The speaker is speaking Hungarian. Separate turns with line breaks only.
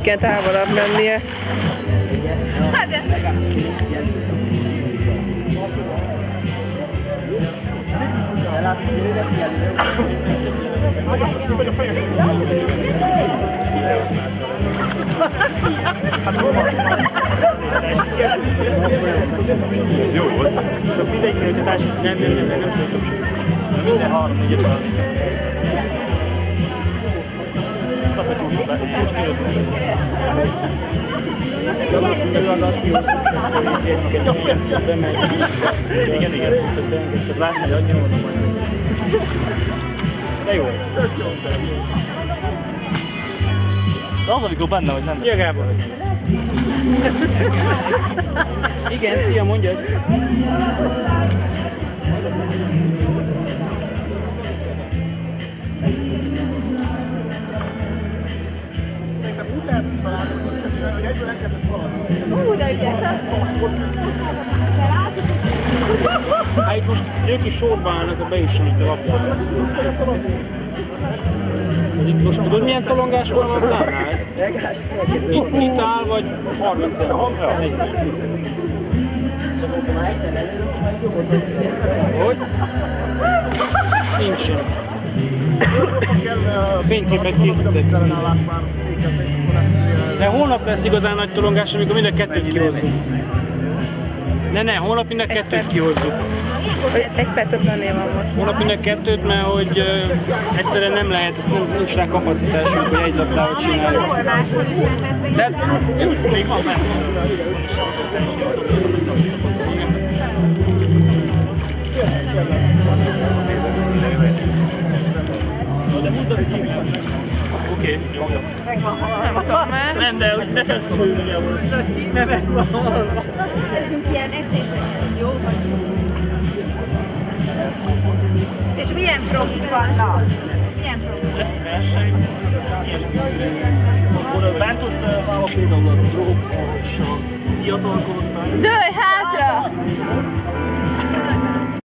kéne távolabb mennie.
Jó volt. Mindegy kirakatás nem szóltam. Minden 3-4 van. Igen. Látni, hogy annyi volna majd. De jó. De az, amikor benne vagy, nem. Szia Gábor! Igen, szia, mondjad!
De ügyesen!
Hát itt most ők is sorban állnak, a be is sem itt a labdát. Most tudod milyen tolongás van a labdánál? Itt áll vagy 30 cent. Hogy? Nincsen. Fényképet készítek. De holnap lesz igazán nagy tolongás, amikor mind a kettőt kihozzuk. Ne, holnap mind a kettőt kihozzuk.
Egy perc 50-nél van most.
Holnap mind a kettőt, mert hogy egyszerűen nem lehet, nincs rá kapacitásunk, hogy egy labdával csináljuk. De hát, még van benne. Oké, jó. Nem, de úgy ne tetszett főnögye volt. Nem megvan.
Szerintünk ilyen edzések jó vagy? És milyen profik vannak? Milyen profik?
Lesz verseny, ilyesmi. Akkor bent ott állok például a drog és a fiatal korosztály.
De